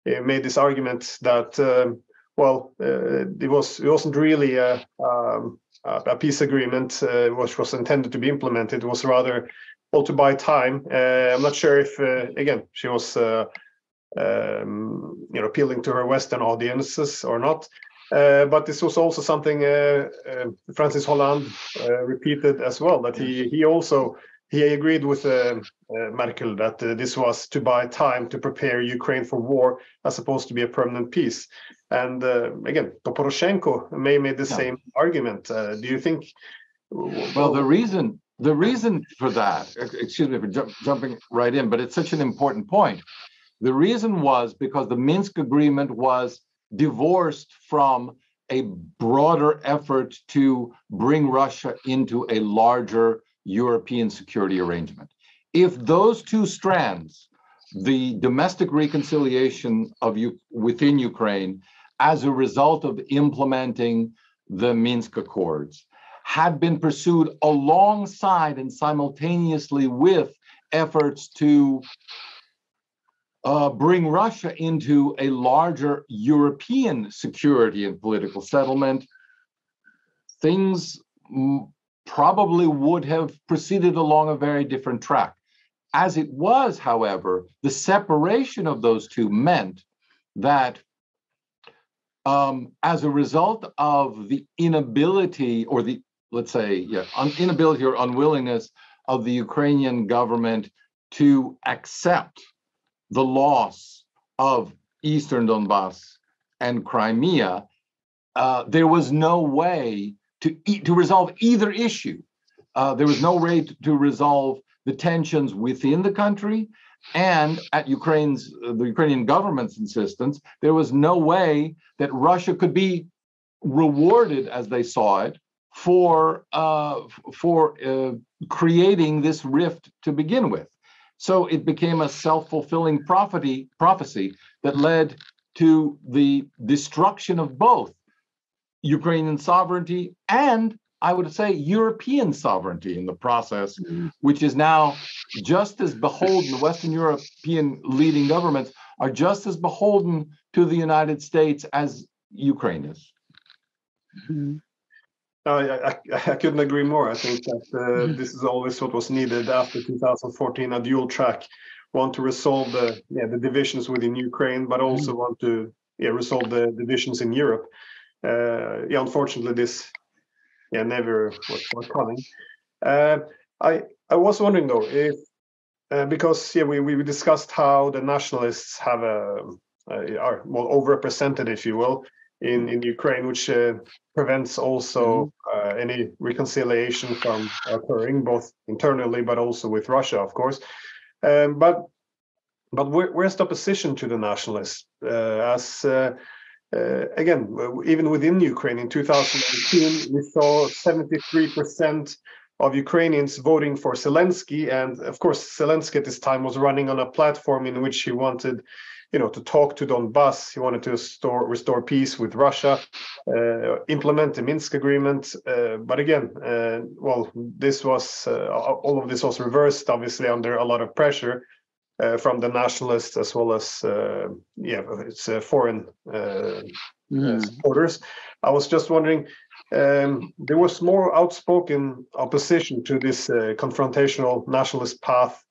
made this argument that it wasn't really a peace agreement which was intended to be implemented. It was rather to buy time. I'm not sure if again she was appealing to her Western audiences or not. But this was also something Francis Hollande repeated as well, that he agreed with Merkel that this was to buy time to prepare Ukraine for war as opposed to be a permanent peace. And again, Poroshenko may made the same argument. Do you think? Well, the reason for that, excuse me for jumping right in, but it's such an important point. The reason was because the Minsk Agreement was divorced from a broader effort to bring Russia into a larger European security arrangement. If those two strands, the domestic reconciliation within Ukraine as a result of implementing the Minsk Accords, had been pursued alongside and simultaneously with efforts to bring Russia into a larger European security and political settlement, things probably would have proceeded along a very different track. As it was, however, the separation of those two meant that as a result of the inability or the, let's say, inability or unwillingness of the Ukrainian government to accept the loss of Eastern Donbass and Crimea, there was no way to resolve either issue. There was no way to resolve the tensions within the country, and at the Ukrainian government's insistence, there was no way that Russia could be rewarded, as they saw it, for creating this rift to begin with. So it became a self-fulfilling prophecy that led to the destruction of both Ukrainian sovereignty and, I would say, European sovereignty in the process, which is now just as beholden. The Western European leading governments are just as beholden to the United States as Ukraine is. I couldn't agree more. I think that this is always what was needed after 2014, a dual track, want to resolve the divisions within Ukraine, but also want to resolve the divisions in Europe. Unfortunately, this never was forthcoming. I was wondering though, if because we discussed how the nationalists are more overrepresented, if you will, in Ukraine, which prevents also any reconciliation from occurring, both internally but also with Russia, of course. But where's the opposition to the nationalists? Again, even within Ukraine in 2018, we saw 73% of Ukrainians voting for Zelensky, and of course, Zelensky at this time was running on a platform in which he wanted, to talk to Donbass. He wanted to restore peace with Russia, implement the Minsk Agreement. But again, this was all of this was reversed, obviously, under a lot of pressure from the nationalists as well as its foreign supporters. I was just wondering, there was more outspoken opposition to this confrontational nationalist path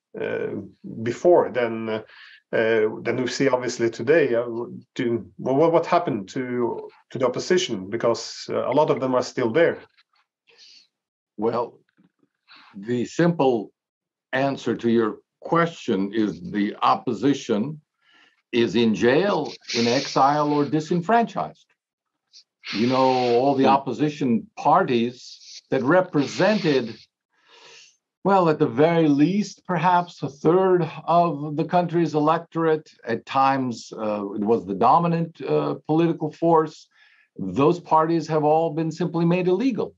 before than we see obviously today. What happened to the opposition? Because a lot of them are still there. Well, the simple answer to your question is the opposition is in jail, in exile, or disenfranchised. All the opposition parties that represented, well, at the very least, perhaps a third of the country's electorate. At times, it was the dominant political force. Those parties have all been simply made illegal.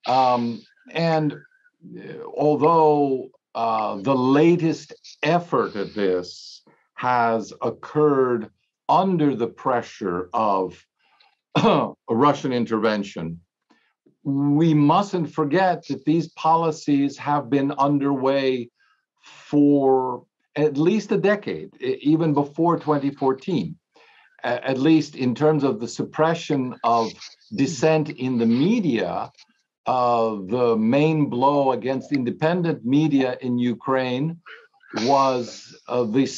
And although the latest effort at this has occurred under the pressure of a Russian intervention. We mustn't forget that these policies have been underway for at least a decade, even before 2014, at least in terms of the suppression of dissent in the media. The main blow against independent media in Ukraine was the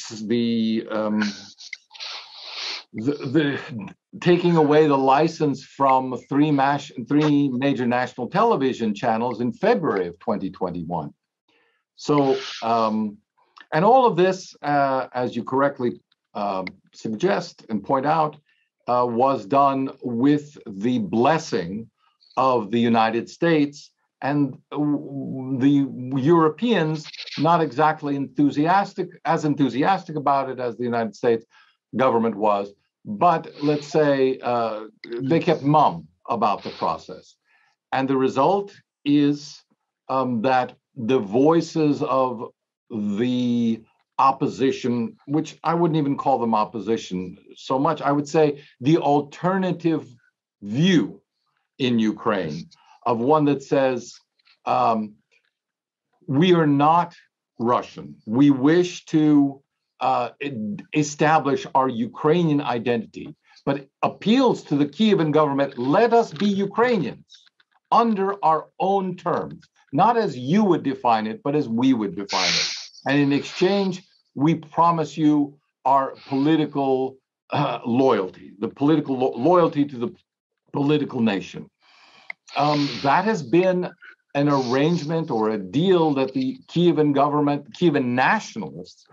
taking away the license from three major national television channels in February of 2021. So, and all of this, as you correctly suggest and point out, was done with the blessing of the United States and the Europeans, not exactly as enthusiastic about it as the United States government was, but let's say they kept mum about the process. And the result is that the voices of the opposition, which I wouldn't even call them opposition so much, I would say the alternative view in Ukraine, of one that says, we are not Russian. We wish to establish our Ukrainian identity, but appeals to the Kievan government, let us be Ukrainians under our own terms, not as you would define it, but as we would define it. And in exchange, we promise you our political loyalty, the political loyalty to the political nation. That has been an arrangement or a deal that the Kievan government, Kievan nationalists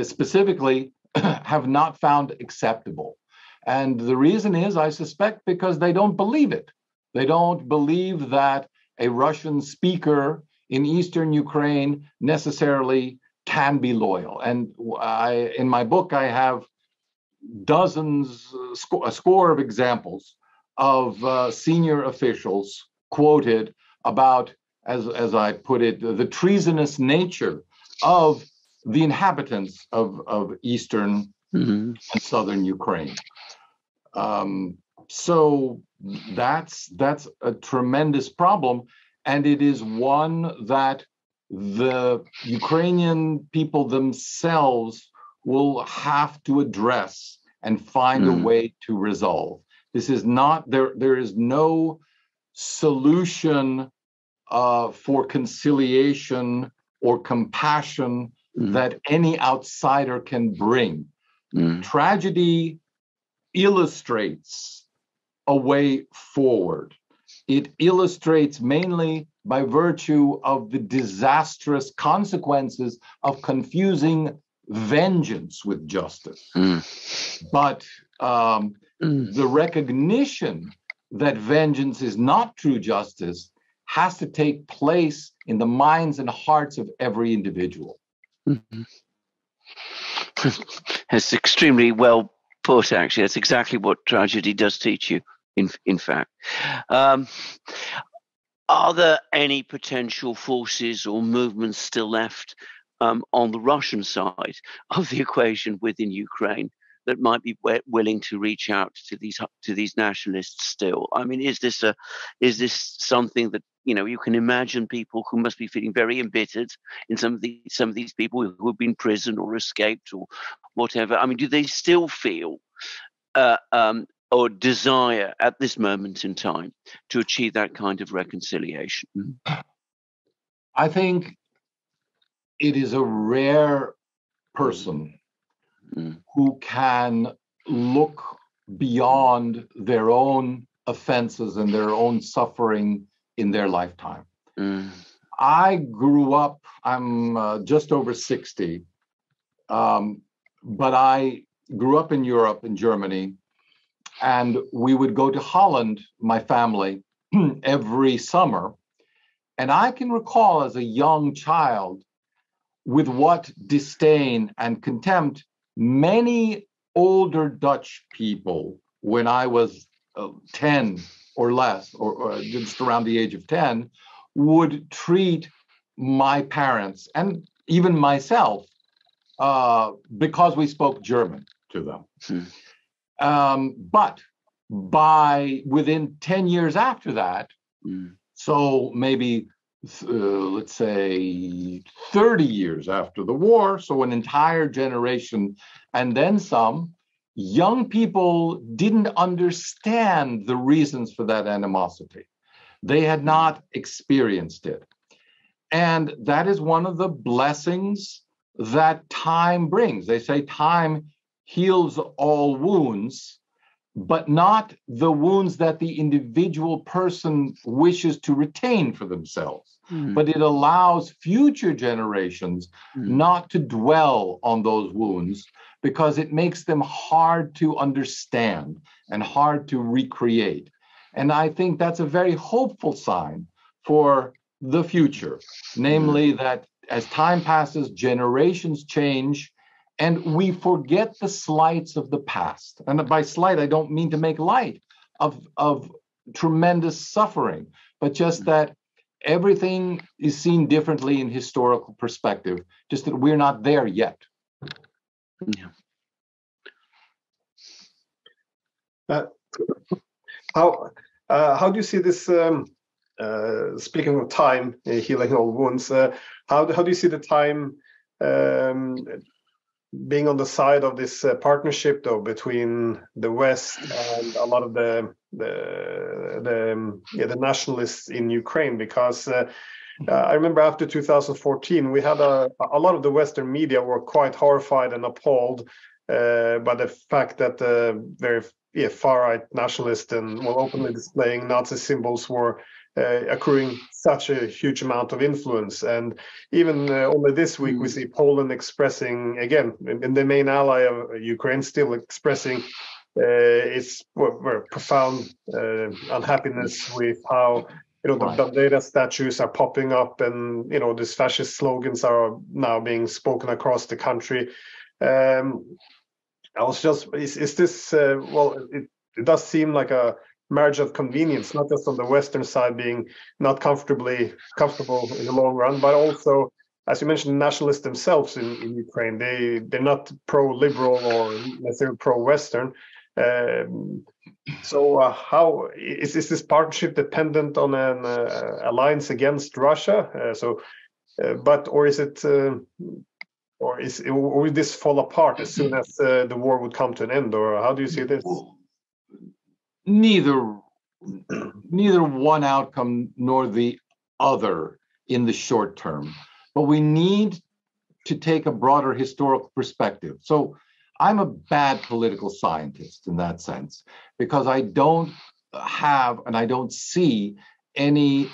specifically, have not found acceptable. And the reason is, I suspect, because they don't believe it. They don't believe that a Russian speaker in eastern Ukraine necessarily can be loyal. And in my book, I have dozens, a score of examples of senior officials quoted about, as I put it, the treasonous nature of the inhabitants of eastern and southern Ukraine. So that's a tremendous problem, and it is one that the Ukrainian people themselves will have to address and find a way to resolve. This is not, there is no solution for conciliation or compassion that any outsider can bring. Tragedy illustrates a way forward. It illustrates mainly by virtue of the disastrous consequences of confusing vengeance with justice. But the recognition that vengeance is not true justice has to take place in the minds and hearts of every individual. That's extremely well put, actually. That's exactly what tragedy does teach you, in fact. Are there any potential forces or movements still left on the Russian side of the equation within Ukraine that might be willing to reach out to these nationalists still? I mean, is this something that, you know, you can imagine people who must be feeling very embittered in some of these people who have been in prison or escaped or whatever? I mean, do they still feel or desire at this moment in time to achieve that kind of reconciliation? I think it is a rare person who can look beyond their own offenses and their own suffering in their lifetime. I grew up, I'm just over 60, but I grew up in Europe, in Germany, and we would go to Holland, my family, every summer. And I can recall as a young child with what disdain and contempt many older Dutch people, when I was 10 or less, or just around the age of 10, would treat my parents and even myself because we spoke German to them. But within 10 years after that, so maybe let's say 30 years after the war, so an entire generation and then some, young people didn't understand the reasons for that animosity. They had not experienced it. And that is one of the blessings that time brings. They say time heals all wounds, but not the wounds that the individual person wishes to retain for themselves. But it allows future generations not to dwell on those wounds because it makes them hard to understand and hard to recreate. And I think that's a very hopeful sign for the future, namely that as time passes, generations change, and we forget the slights of the past. And by slight, I don't mean to make light of tremendous suffering, but just that everything is seen differently in historical perspective, just that we're not there yet. Yeah. How do you see this? Speaking of time, healing all wounds, how do you see the time being on the side of this partnership, though, between the West and a lot of the nationalists in Ukraine? Because I remember after 2014, we had a lot of the Western media were quite horrified and appalled by the fact that very far-right nationalists and openly displaying Nazi symbols were accruing such a huge amount of influence. And even only this week, we see Poland expressing, again, in the main ally of Ukraine, still expressing its profound unhappiness with how the Bandera statues are popping up, and these fascist slogans are now being spoken across the country. I was just, is this it does seem like a marriage of convenience, not just on the Western side being not comfortable in the long run, but also, as you mentioned, nationalists themselves in Ukraine. They're not pro-liberal or necessarily pro-Western. So how is this partnership dependent on an alliance against Russia? Or will this fall apart as soon as the war would come to an end? Or how do you see this? Neither one outcome nor the other in the short term, but we need to take a broader historical perspective. So I'm a bad political scientist in that sense, because I don't have and I don't see any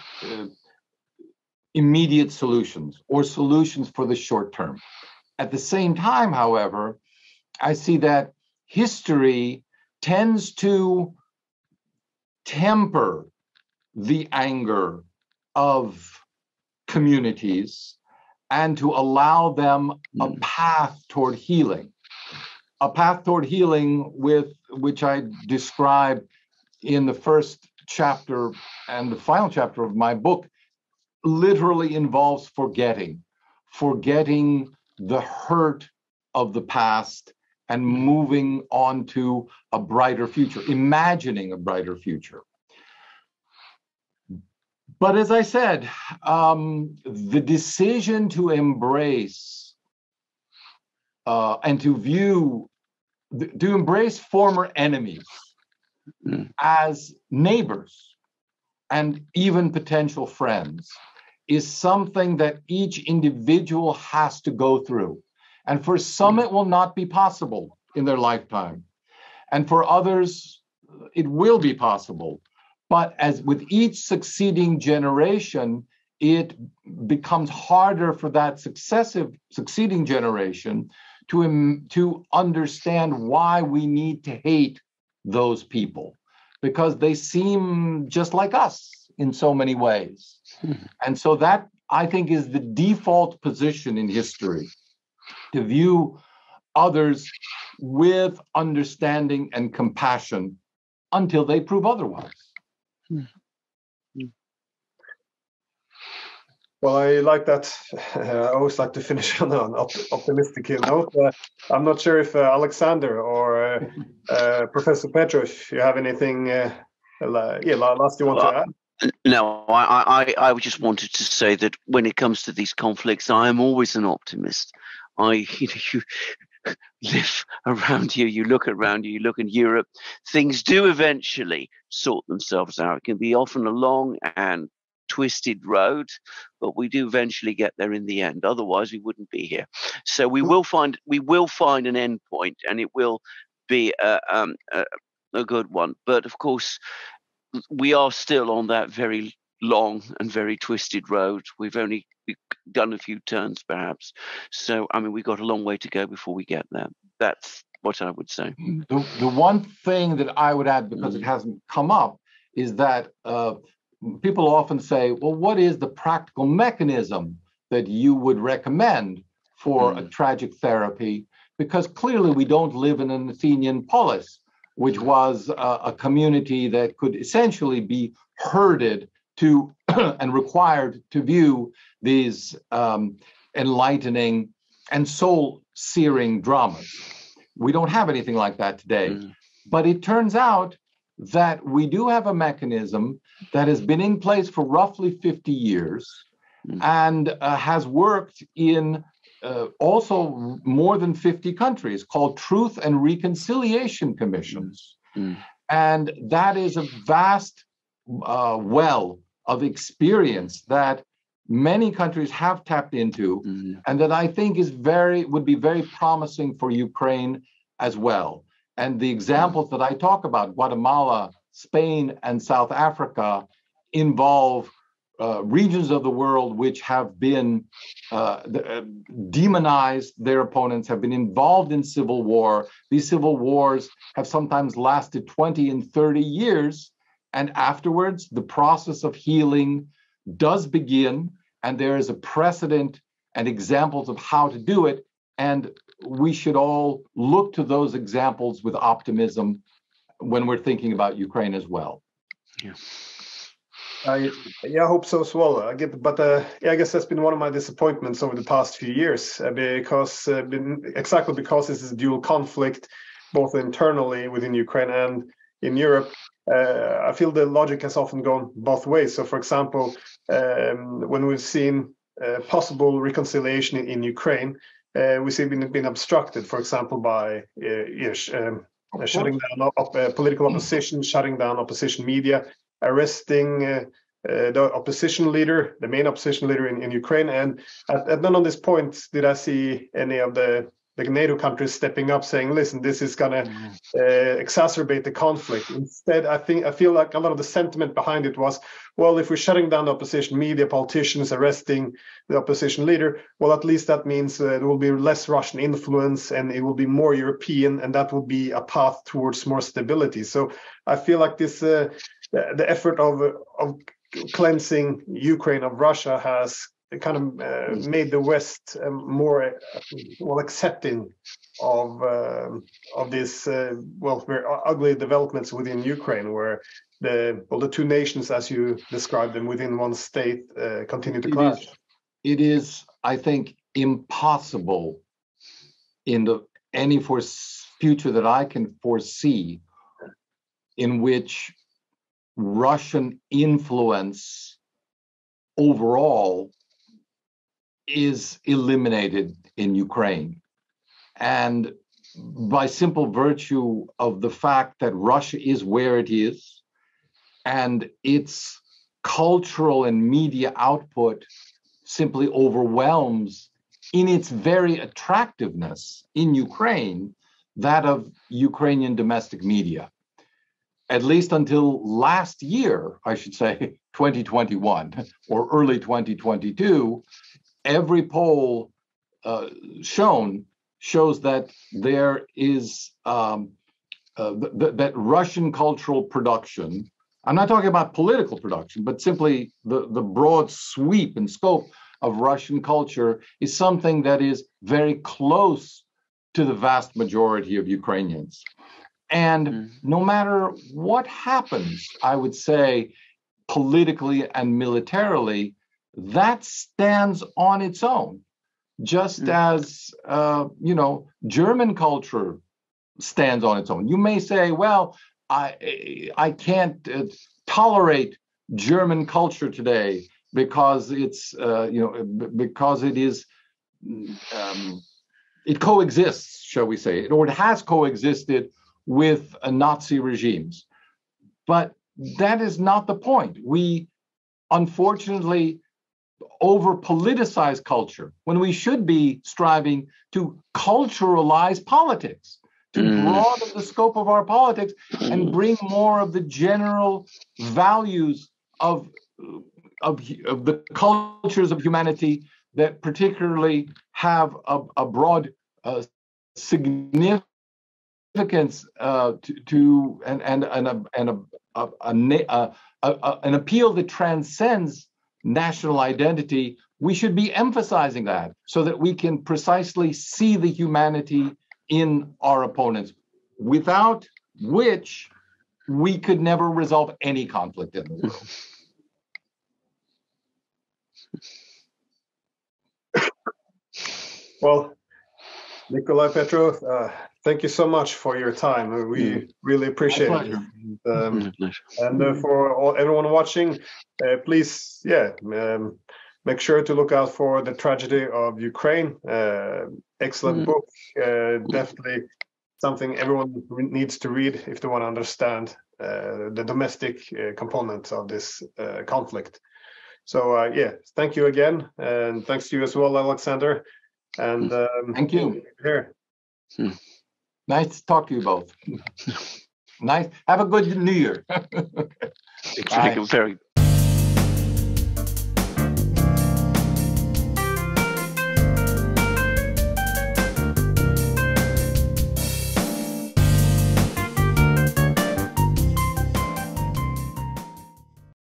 immediate solutions or solutions for the short term. At the same time, however, I see that history tends to temper the anger of communities and to allow them a path toward healing. A path toward healing which I describe in the first chapter and the final chapter of my book literally involves forgetting the hurt of the past and moving on to a brighter future, imagining a brighter future. But as I said, the decision to embrace and to embrace former enemies as neighbors and even potential friends is something that each individual has to go through. And for some, it will not be possible in their lifetime. And for others, it will be possible. But as with each succeeding generation, it becomes harder for that succeeding generation to understand why we need to hate those people, because they seem just like us in so many ways. And so that, I think, is the default position in history, to view others with understanding and compassion until they prove otherwise. Well, I like that. I always like to finish on an optimistic note. I'm not sure if Alexander or Professor Petro, if you have anything last you want to add. No, I just wanted to say that when it comes to these conflicts, I am always an optimist. You live around here, you look around you, you look in Europe, things do eventually sort themselves out. It can be often a long and twisted road, but we do eventually get there in the end. Otherwise, we wouldn't be here. So we will find an end point, and it will be a good one. But of course, we are still on that very long and very twisted road. We've only done a few turns, perhaps. So, I mean, we've got a long way to go before we get there. That's what I would say. The one thing that I would add, because it hasn't come up, is that people often say, well, what is the practical mechanism that you would recommend for a tragic therapy? Because clearly we don't live in an Athenian polis, which was a community that could essentially be herded to and required to view these enlightening and soul-searing dramas. We don't have anything like that today. But it turns out that we do have a mechanism that has been in place for roughly 50 years and has worked in also more than 50 countries, called Truth and Reconciliation Commissions. And that is a vast well of experience that many countries have tapped into, and that I think would be very promising for Ukraine as well. And the examples that I talk about, Guatemala, Spain, and South Africa, involve regions of the world which have been demonized. Their opponents have been involved in civil war. These civil wars have sometimes lasted 20 and 30 years. And afterwards, the process of healing does begin, and there is a precedent and examples of how to do it. And we should all look to those examples with optimism when we're thinking about Ukraine as well. Yeah. I hope so as well. I guess that's been one of my disappointments over the past few years, because this is a dual conflict, both internally within Ukraine and in Europe. I feel the logic has often gone both ways. So, for example, when we've seen possible reconciliation in Ukraine, we see been obstructed, for example, by shutting down political opposition, shutting down opposition media, arresting the opposition leader, the main opposition leader in Ukraine. And at none of this point did I see any of the NATO countries stepping up saying, listen, this is going to exacerbate the conflict. Instead, I feel like a lot of the sentiment behind it was, well, if we're shutting down the opposition media, politicians, arresting the opposition leader, well, at least that means there will be less Russian influence and it will be more European, and that will be a path towards more stability. So I feel like this, the effort of cleansing Ukraine of Russia has kind of made the West more accepting of these very ugly developments within Ukraine, where the two nations, as you described them, within one state continue to clash. It is, I think, impossible in any future that I can foresee in which Russian influence overall is eliminated in Ukraine. And by simple virtue of the fact that Russia is where it is, and its cultural and media output simply overwhelms in its very attractiveness in Ukraine that of Ukrainian domestic media. At least until last year, I should say 2021 or early 2022, every poll shows that there is that Russian cultural production, I'm not talking about political production, but simply the broad sweep and scope of Russian culture is something that is very close to the vast majority of Ukrainians. And no matter what happens, I would say, politically and militarily, that stands on its own, just as German culture stands on its own. You may say, well, I can't tolerate German culture today because it's because it is it coexists, shall we say, or it has coexisted with Nazi regimes. But that is not the point. We unfortunately over-politicize culture when we should be striving to culturalize politics, to broaden the scope of our politics and bring more of the general values of the cultures of humanity that particularly have a broad significance to an appeal that transcends national identity. We should be emphasizing that so that we can precisely see the humanity in our opponents, without which we could never resolve any conflict in the world. Well, Nicolai Petro, thank you so much for your time. We really appreciate it. And for everyone watching, please, make sure to look out for The Tragedy of Ukraine. Excellent book. Definitely something everyone needs to read if they want to understand the domestic component of this conflict. So, thank you again. And thanks to you as well, Alexander. And thank you. Here. Nice to talk to you both. Nice. Have a good New Year. Very